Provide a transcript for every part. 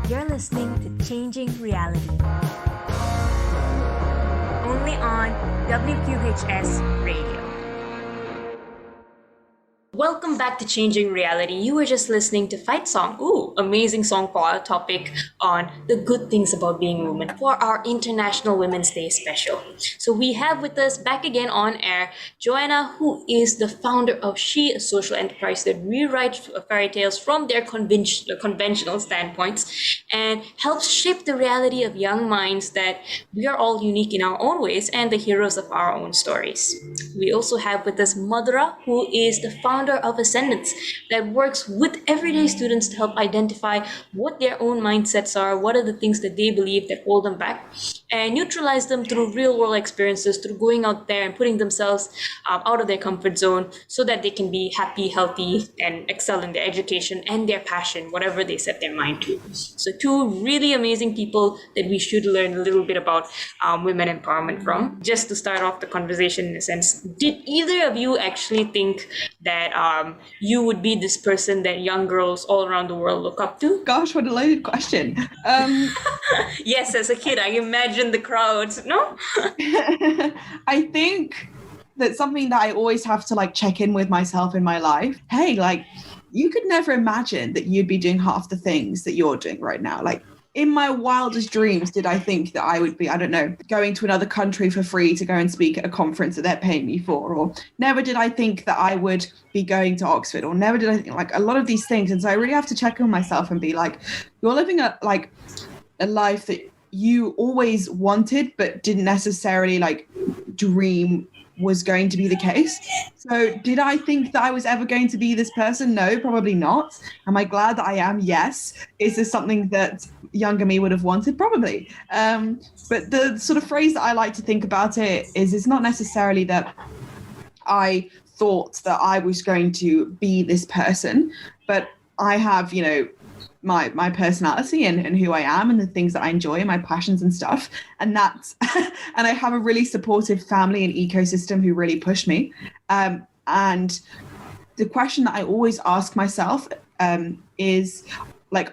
You're listening to Changing Reality. Only on WQHS Radio. Welcome back to Changing Reality. You were just listening to Fight Song. Ooh, amazing song for our topic on the good things about being a woman for our International Women's Day special. So we have with us back again on air Joanna, who is the founder of She, a social enterprise that rewrites fairy tales from their conventional standpoints and helps shape the reality of young minds that we are all unique in our own ways and the heroes of our own stories. We also have with us Madhura, who is the founder of Ascendance that works with everyday students to help identify what their own mindsets are, what are the things that they believe that hold them back, and neutralize them through real world experiences, through going out there and putting themselves out of their comfort zone so that they can be happy, healthy, and excel in their education and their passion, whatever they set their mind to. So two really amazing people that we should learn a little bit about women empowerment from. Just to start off the conversation in a sense, did either of you actually think that you would be this person that young girls all around the world look up to? Gosh, what a loaded question. Yes, as a kid, I imagine the crowds, no? I think that's something that I always have to check in with myself in my life. Hey, you could never imagine that you'd be doing half the things that you're doing right now. In my wildest dreams, did I think that I would be, going to another country for free to go and speak at a conference that they're paying me for, or never did I think that I would be going to Oxford, or never did I think a lot of these things. And so I really have to check on myself and be like, you're living a life that you always wanted, but didn't necessarily dream was going to be the case. So did I think that I was ever going to be this person? No, probably not. Am I glad that I am? Yes. Is this something that younger me would have wanted? Probably. But the sort of phrase that I like to think about it is, it's not necessarily that I thought that I was going to be this person, but I have, my personality and who I am and the things that I enjoy and my passions and stuff. And that's, and I have a really supportive family and ecosystem who really push me. And the question that I always ask myself is,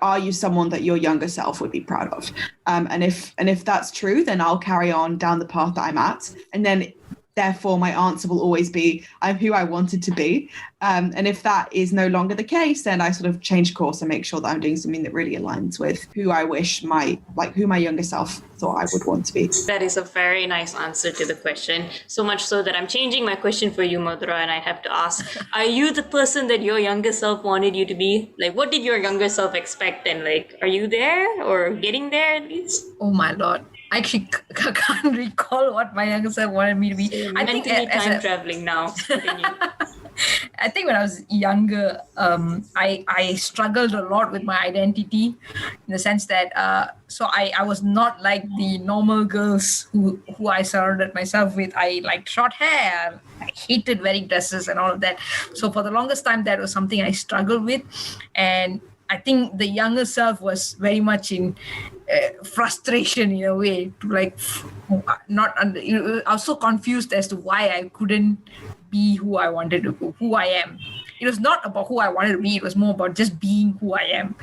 are you someone that your younger self would be proud of? And if that's true, then I'll carry on down the path that I'm at. And then therefore, my answer will always be, I'm who I wanted to be. And if that is no longer the case, then I sort of change course and make sure that I'm doing something that really aligns with who I wish who my younger self thought I would want to be. That is a very nice answer to the question. So much so that I'm changing my question for you, Madhura, and I have to ask, are you the person that your younger self wanted you to be? What did your younger self expect? And are you there or getting there at least? Oh my Lord. I actually can't recall what my younger self wanted me to be. So I think time traveling now. I think when I was younger, I struggled a lot with my identity, in the sense that so I was not like the normal girls who I surrounded myself with. I liked short hair. I hated wearing dresses and all of that. So for the longest time, that was something I struggled with. And I think the younger self was very much in frustration in a way. I was so confused as to why I couldn't be who I wanted to be, who I am. It was not about who I wanted to be. It was more about just being who I am.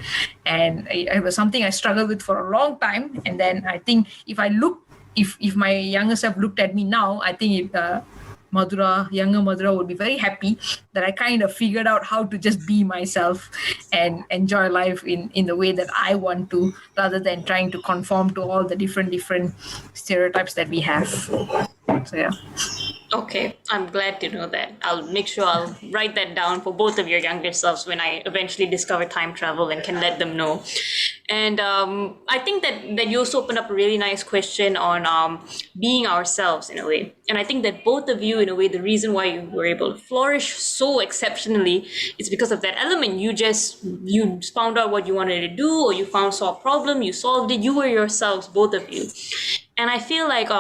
And it was something I struggled with for a long time. And then I think if my younger self looked at me now, I think younger Madhura would be very happy that I kind of figured out how to just be myself and enjoy life in the way that I want to, rather than trying to conform to all the different stereotypes that we have. So yeah. Okay, I'm glad to know that. I'll make sure I'll write that down for both of your younger selves when I eventually discover time travel and can let them know. And I think that you also opened up a really nice question on being ourselves in a way. And I think that both of you, in a way, the reason why you were able to flourish so exceptionally is because of that element. You found out what you wanted to do, or you saw a problem, you solved it. You were yourselves, both of you. And I feel like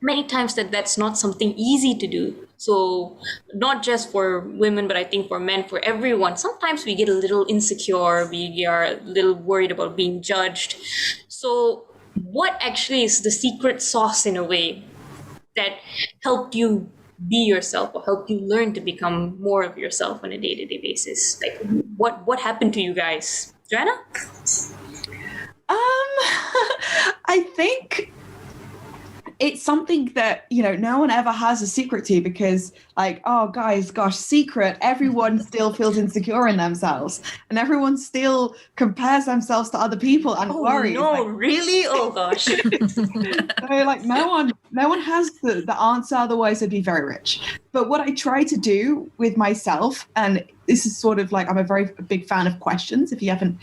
many times that's not something easy to do. So not just for women, but I think for men, for everyone, sometimes we get a little insecure. We are a little worried about being judged. So what actually is the secret sauce in a way that helped you be yourself or helped you learn to become more of yourself on a day-to-day basis? What happened to you guys? Joanna? I think it's something that, no one ever has a secret to, because like, oh guys, gosh, secret, everyone still feels insecure in themselves, and everyone still compares themselves to other people and Oh worries. no, really? Oh gosh. So like no one has the answer, otherwise they'd be very rich. But what I try to do with myself, and this is sort of like, I'm a very big fan of questions, if you haven't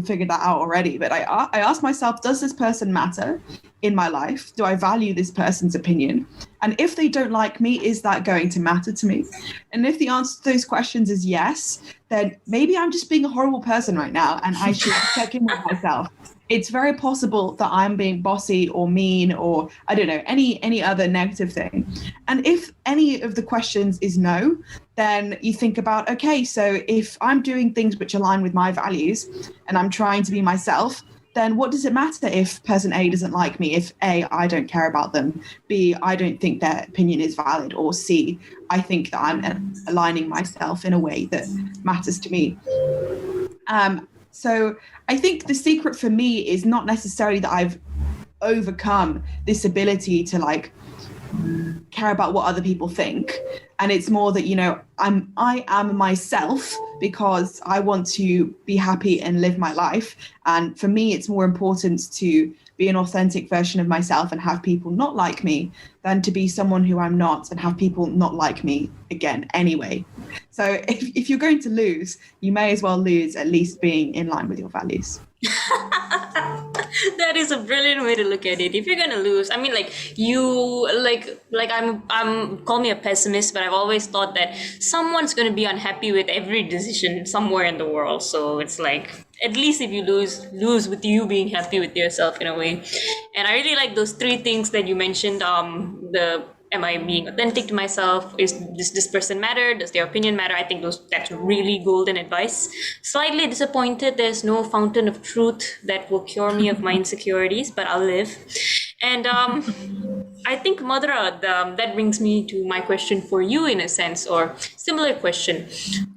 figured that out already, but I ask myself, does this person matter in my life? Do I value this person's opinion? And if they don't like me, is that going to matter to me? And if the answer to those questions is yes, then maybe I'm just being a horrible person right now, and I should check in with myself. It's very possible that I'm being bossy or mean, or I don't know, any other negative thing. And if any of the questions is no, then you think about, okay, so if I'm doing things which align with my values and I'm trying to be myself, then what does it matter if person A doesn't like me, if A, I don't care about them, B, I don't think their opinion is valid, or C, I think that I'm aligning myself in a way that matters to me. So I think the secret for me is not necessarily that I've overcome this ability to like care about what other people think. And it's more that, I am myself because I want to be happy and live my life. And for me, it's more important to be an authentic version of myself and have people not like me than to be someone who I'm not and have people not like me again anyway. So if you're going to lose, you may as well lose at least being in line with your values. That is a brilliant way to look at it. If you're gonna lose, I mean, I'm call me a pessimist, but I've always thought that someone's gonna be unhappy with every decision somewhere in the world. So it's like, at least if you lose with you being happy with yourself in a way. And I really like those three things that you mentioned. Am I being authentic to myself? Does this person matter? Does their opinion matter? I think that's really golden advice. Slightly disappointed there's no fountain of truth that will cure me of my insecurities, but I'll live. And I think, Madhura, that brings me to my question for you in a sense, or similar question.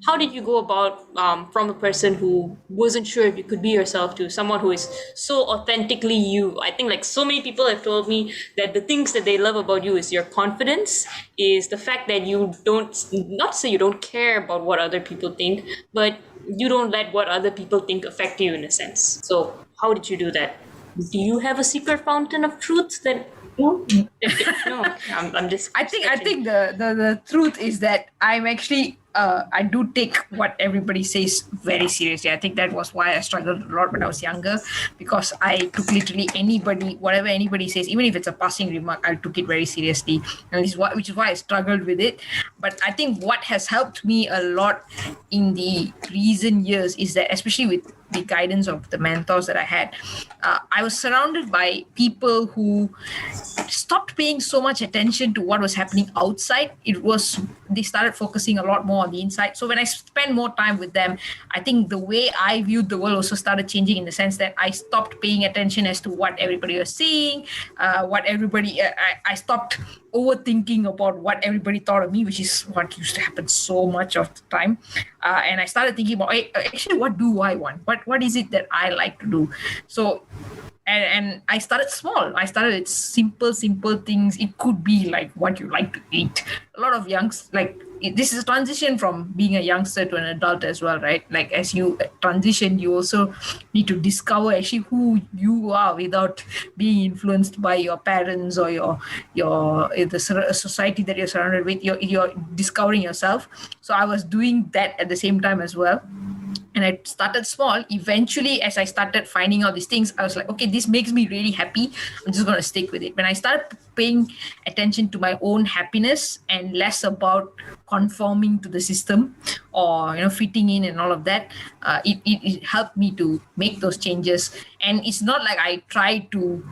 How did you go about from a person who wasn't sure if you could be yourself to someone who is so authentically you? I think like so many people have told me that the things that they love about you is your confidence, is the fact that you don't, not to say you don't care about what other people think, but you don't let what other people think affect you in a sense. So how did you do that? Do you have a secret fountain of truth that no? No, I'm just. I think the truth is that I'm actually I do take what everybody says very seriously. I think that was why I struggled a lot when I was younger, because I took literally whatever anybody says, even if it's a passing remark, I took it very seriously, and which is why I struggled with it. But I think what has helped me a lot in the recent years is that, especially with the guidance of the mentors that I had, I was surrounded by people who stopped paying so much attention to what was happening outside. They started focusing a lot more on the inside. So when I spent more time with them, I think the way I viewed the world also started changing, in the sense that I stopped paying attention as to what everybody was saying, I stopped overthinking about what everybody thought of me, which is what used to happen so much of the time. And I started thinking about, hey, actually, what do I want? What is it that I like to do? So, and I started small. I started with simple things. It could be like what you like to eat. A lot of this is a transition from being a youngster to an adult as well, right? Like, as you transition, you also need to discover actually who you are without being influenced by your parents or the society that you're surrounded with. You're discovering yourself. So I was doing that at the same time as well. And I started small. Eventually, as I started finding out these things, I was like, okay, this makes me really happy. I'm just going to stick with it. When I started paying attention to my own happiness and less about conforming to the system or fitting in and all of that, it helped me to make those changes. And it's not like I try to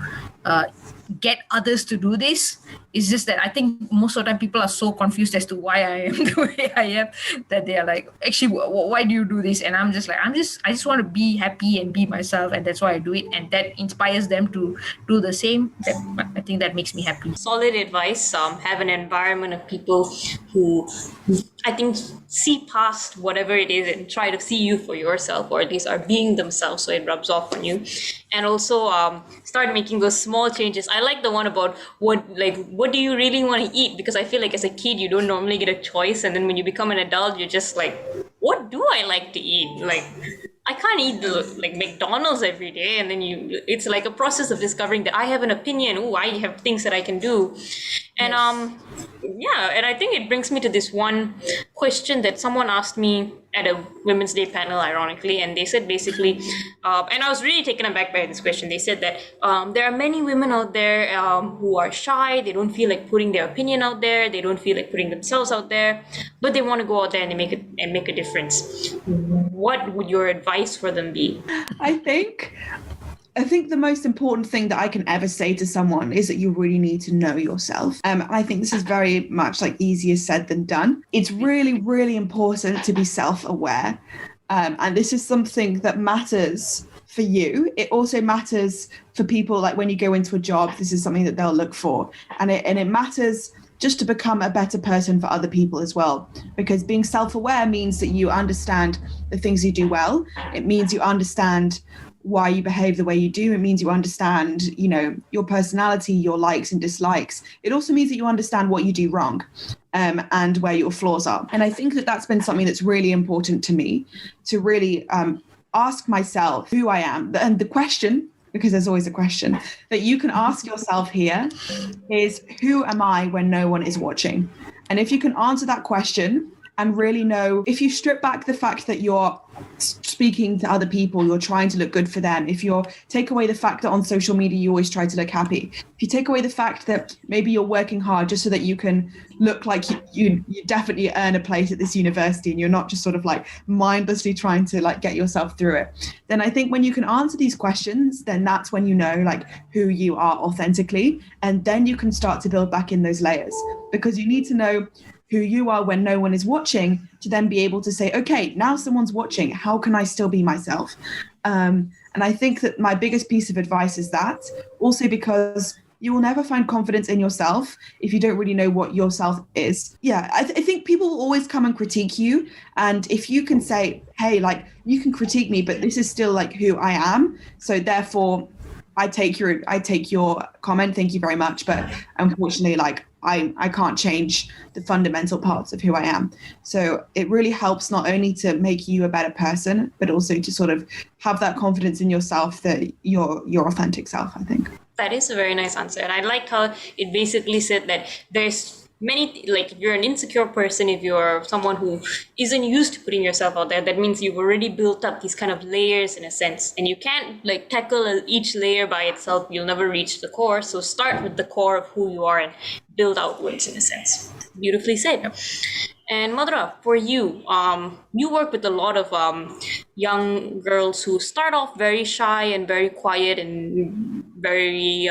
get others to do this. It's just that I think most of the time people are so confused as to why I am the way I am, that they are like, actually, why do you do this? And I'm just like, I just want to be happy and be myself, and that's why I do it. And that inspires them to do the same. I think that makes me happy. exactly. Solid advice. Have an environment of people who I think see past whatever it is and try to see you for yourself, or at least are being themselves, so it rubs off on you. And also start making those small changes. I like the one about what do you really want to eat, because I feel like as a kid you don't normally get a choice, and then when you become an adult you're just like, what do I like to eat? Like, I can't eat like McDonald's every day, and then it's like a process of discovering that I have an opinion. Oh, I have things that I can do. And yeah, and I think it brings me to this one question that someone asked me at a Women's Day panel, ironically, and they said basically, and I was really taken aback by this question. They said that there are many women out there who are shy. They don't feel like putting their opinion out there. They don't feel like putting themselves out there, but they want to go out there and make a difference. What would your advice for them be? I think the most important thing that I can ever say to someone is that you really need to know yourself. I think this is very much like easier said than done. It's really, really important to be self-aware. And this is something that matters for you. It also matters for people, like when you go into a job, this is something that they'll look for. And it matters just to become a better person for other people as well. Because being self-aware means that you understand the things you do well. It means you understand why you behave the way you do. It means you understand, your personality, your likes and dislikes. It also means that you understand what you do wrong and where your flaws are. And I think that that's been something that's really important to me, to really ask myself who I am. And the question, because there's always a question that you can ask yourself here, is who am I when no one is watching? And if you can answer that question and really know, if you strip back the fact that you're speaking to other people, you're trying to look good for them, if you take away the fact that on social media you always try to look happy, if you take away the fact that maybe you're working hard just so that you can look like you definitely earn a place at this university and you're not just sort of like mindlessly trying to like get yourself through it, then I think when you can answer these questions, then that's when you know like who you are authentically, and then you can start to build back in those layers, because you need to know who you are when no one is watching to then be able to say, okay, now someone's watching, how can I still be myself? And I think that my biggest piece of advice is that, also because you will never find confidence in yourself if you don't really know what yourself is. Yeah, I think people will always come and critique you. And if you can say, hey, like, you can critique me, but this is still like who I am. So therefore, I take your comment, thank you very much. But unfortunately, like, I can't change the fundamental parts of who I am. So it really helps not only to make you a better person, but also to sort of have that confidence in yourself that you're your authentic self, I think. That is a very nice answer. And I liked how it basically said that there's many, like, if you're an insecure person, if you're someone who isn't used to putting yourself out there, that means you've already built up these kind of layers in a sense, and you can't like tackle each layer by itself. You'll never reach the core. So start with the core of who you are and build outwards in a sense. Beautifully said. And Madhura, for you, you work with a lot of young girls who start off very shy and very quiet and very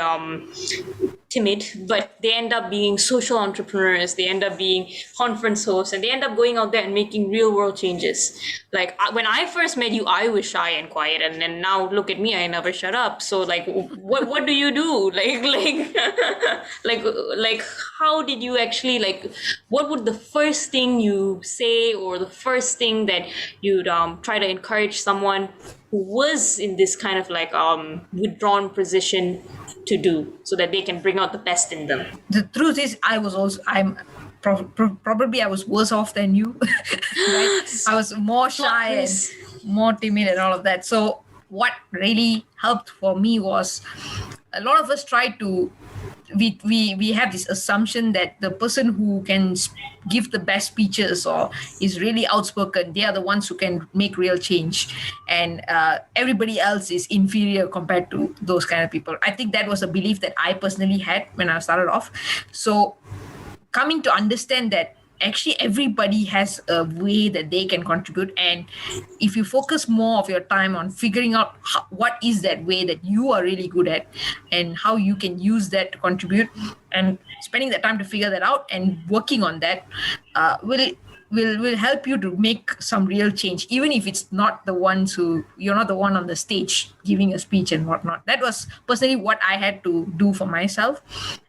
timid, but they end up being social entrepreneurs, they end up being conference hosts, and they end up going out there and making real world changes. Like when I first met you, I was shy and quiet, and then now look at me, I never shut up. So like, what do you do? Like how did you actually, like, what would the first thing you say, or the first thing that you'd try to encourage someone who was in this kind of like withdrawn position to do, so that they can bring out the best in them? The truth is, probably I was worse off than you. Right? I was more shy and more timid and all of that. So what really helped for me was, a lot of us try to, we have this assumption that the person who can give the best speeches or is really outspoken, they are the ones who can make real change, and everybody else is inferior compared to those kind of people. I think that was a belief that I personally had when I started off. So coming to understand that actually everybody has a way that they can contribute, and if you focus more of your time on figuring out what is that way that you are really good at and how you can use that to contribute, and spending that time to figure that out and working on that will will help you to make some real change, even if it's not the ones who you're not the one on the stage giving a speech and whatnot. That was personally what I had to do for myself.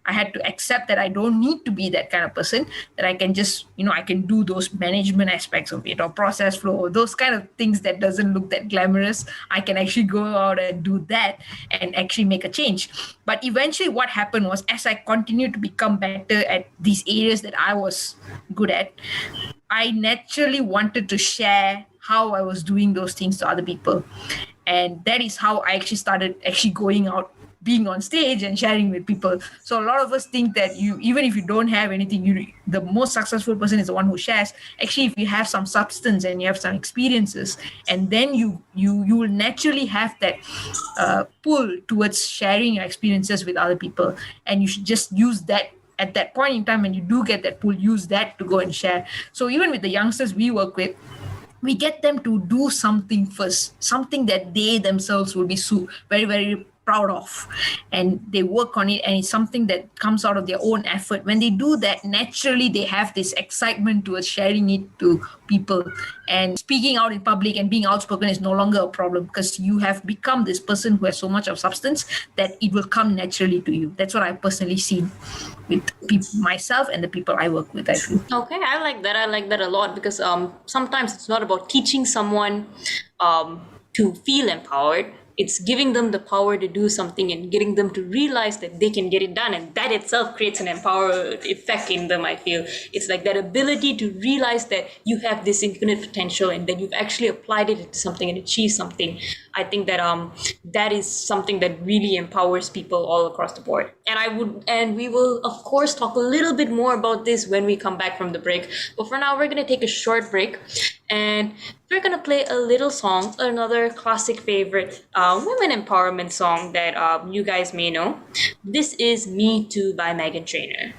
I had to accept that I don't need to be that kind of person, that I can just, I can do those management aspects of it, or process flow, or those kind of things that doesn't look that glamorous. I can actually go out and do that and actually make a change. But eventually what happened was, as I continued to become better at these areas that I was good at, I naturally wanted to share how I was doing those things to other people. And that is how I actually started actually going out, being on stage and sharing with people. So a lot of us think that even if you don't have anything, the most successful person is the one who shares. Actually, if you have some substance and you have some experiences, and then you will naturally have that pull towards sharing your experiences with other people. And you should just use that at that point in time when you do get that pull, use that to go and share. So even with the youngsters we work with, we get them to do something first, something that they themselves will be very, very proud of, and they work on it, and it's something that comes out of their own effort. When they do that, naturally they have this excitement towards sharing it to people, and speaking out in public and being outspoken is no longer a problem, because you have become this person who has so much of substance that it will come naturally to you. That's what I've personally seen with myself and the people I work with, I feel. Okay, I like that. I like that a lot, because sometimes it's not about teaching someone to feel empowered. It's giving them the power to do something and getting them to realize that they can get it done. And that itself creates an empowered effect in them, I feel. It's like that ability to realize that you have this infinite potential and that you've actually applied it to something and achieved something. I think that that is something that really empowers people all across the board. And we will, of course, talk a little bit more about this when we come back from the break. But for now, we're going to take a short break. And we're going to play a little song, another classic favorite women empowerment song that you guys may know. This is Me Too by Meghan Trainor.